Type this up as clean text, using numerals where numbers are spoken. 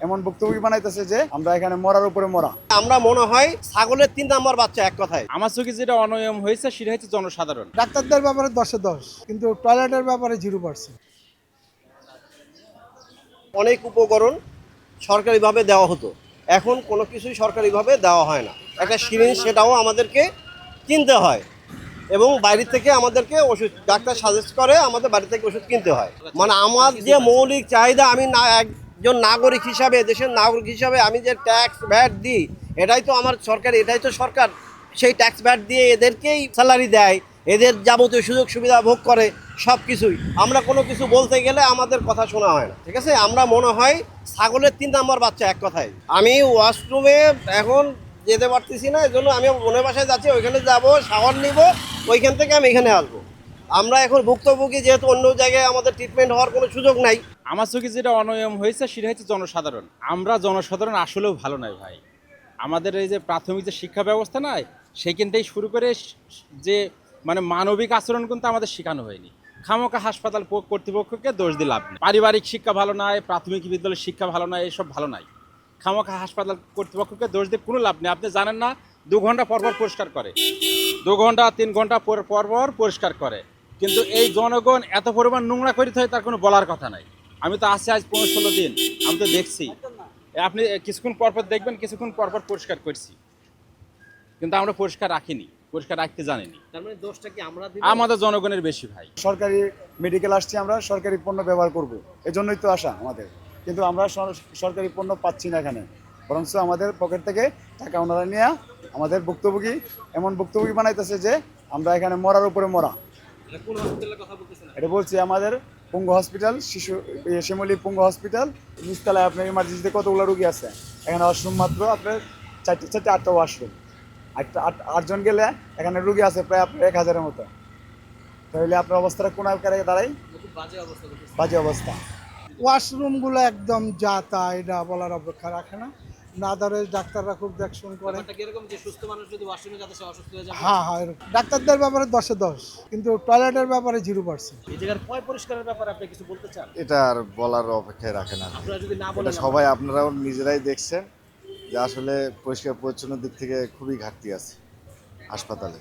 এমন ভুক্তভোগী বানাইতেছে যে আমরা এখানে মরার উপরে মরা। আমরা মনে হয় ছাগলের ৩ নম্বর বাচ্চা, এক কথায়। আমার চোখে যেটা অনিয়ম হয়েছে সেটা হচ্ছে জনসাধারণ। ডাক্তারদের ব্যাপারে 10-10, কিন্তু টয়লেটের ব্যাপারে 0%। অনেক উপকরণ সরকারিভাবে দেওয়া হতো, এখন কোনো কিছুই সরকারিভাবে দেওয়া হয় না। একটা সিরিঞ্জ, সেটাও আমাদেরকে কিনতে হয় এবং বাইরে থেকে আমাদেরকে ওষুধ, ডাক্তার সাজেস্ট করে আমাদের বাড়ি থেকে ওষুধ কিনতে হয়। মানে আমার যে মৌলিক চাহিদা, আমি না একজন নাগরিক হিসাবে, দেশের নাগরিক হিসাবে আমি যে ট্যাক্স ভ্যাট দিই, এটাই তো আমার সরকার, এটাই তো সরকার সেই ট্যাক্স ভ্যাট দিয়ে এদেরকেই স্যালারি দেয়, এদের যাবতীয় সুযোগ সুবিধা ভোগ করে সব কিছুই। আমরা কোনো কিছু বলতে গেলে আমাদের কথা শোনা হয় না, ঠিক আছে? আমরা মনে হয় ছাগলের ৩ নম্বর বাচ্চা, এক কথায়। আমি ওয়াশরুমে এখন যেতে পারতেছি না, এই জন্য আমি বোনের বাসায় যাচ্ছি, ওইখানে যাব, শাওয়ার নিব, ওইখান থেকে আমি এখানে আসবো। আমরা এখন ভুক্তভোগী, যেহেতু অন্য জায়গায় আমাদের ট্রিটমেন্ট হওয়ার কোনো সুযোগ নাই। আমার চোখে যেটা অনিয়ম হয়েছে সেটা হচ্ছে জনসাধারণ। আমরা জনসাধারণ আসলেও ভালো নয় ভাই। আমাদের এই যে প্রাথমিক যে শিক্ষা ব্যবস্থা নয়, সেইখান থেকে শুরু করে যে মানে মানবিক আচরণ কিন্তু আমাদের শেখানো হয়নি। খামোকা হাসপাতাল কর্তৃপক্ষকে দোষ দিয়ে লাভ নেই। পারিবারিক শিক্ষা ভালো নয়, প্রাথমিক বিদ্যালয়ের শিক্ষা ভালো নয়, এসব ভালো নয়। খামোকা হাসপাতাল কর্তৃপক্ষকে দোষ দিয়ে কোনো লাভ নেই। আপনি জানেন না, 2 ঘন্টা পরপর পরিষ্কার করে, 2 ঘন্টা 3 ঘন্টা পরপর পরিষ্কার করে, কিন্তু এই জনগণ এত পরিমাণ নোংরা করে হয় তার কোনো বলার কথা নাই। আমি তো আসছি আজ 15-16 দিন, আমি তো দেখছি। আপনি কিছুক্ষণ পরপর দেখবেন, কিছুক্ষণ পরপর পরিষ্কার করছি, কিন্তু আমরা পরিষ্কার রাখিনি, পরিষ্কার রাখতে জানিনি। তার মানে দোষটা কি আমরা দিব? আমাদের জনগণের বেশি ভাই। সরকারি মেডিকেল আসছি, আমরা সরকারি পণ্য ব্যবহার করব, এজন্যই তো আসা আমাদের। কিন্তু আমরা সরকারি পণ্য পাচ্ছি না এখানে, বরঞ্চ আমাদের পকেট থেকে টাকা ওনারা নিয়ে আমাদের ভুক্তভোগী এমন ভুক্তভোগী বানাইতেছে যে আমরা এখানে মরার উপরে মরা। এটা বলছি আমাদের পঙ্গু হসপিটাল, শিমুলি পঙ্গু হসপিটাল, নিচতলায় আপনার ইমার্জেন্সিতে কতগুলো রুগী আছে, এখানে ওয়াশরুম মাত্র আপনার 8টা ওয়াশরুম, 8জন গেলে এখানে রুগী আছে প্রায় আপনার 1000-এর মতো। তাহলে আপনার অবস্থাটা কোন আকারে দাঁড়ায়? বাজে অবস্থা। ওয়াশরুমগুলো একদম যা তা, এটা বলার অপেক্ষা রাখে না। নাদারের ডাক্তাররা খুব দেখশন করে। এরকম যে সুস্থ মানুষ যদি ওয়াশরুমে যাতে সে অসুস্থ হয়ে যায়। হ্যাঁ হ্যাঁ, এরকম। ডাক্তারদের ব্যাপারে 10-10, কিন্তু টয়লেটের ব্যাপারে 0%। এই জায়গার পয় পরিষ্কারের ব্যাপারে আপনি কিছু বলতে চান? এটা আর বলার অপেক্ষায় রাখে না। আপনারা যদি না এটা বলেন, সবাই আপনারাও নিজেরাই দেখছেন যে আসলে পরিষ্কার পরিচ্ছন্ন দিক থেকে খুবই ঘাটতি আছে হাসপাতালে।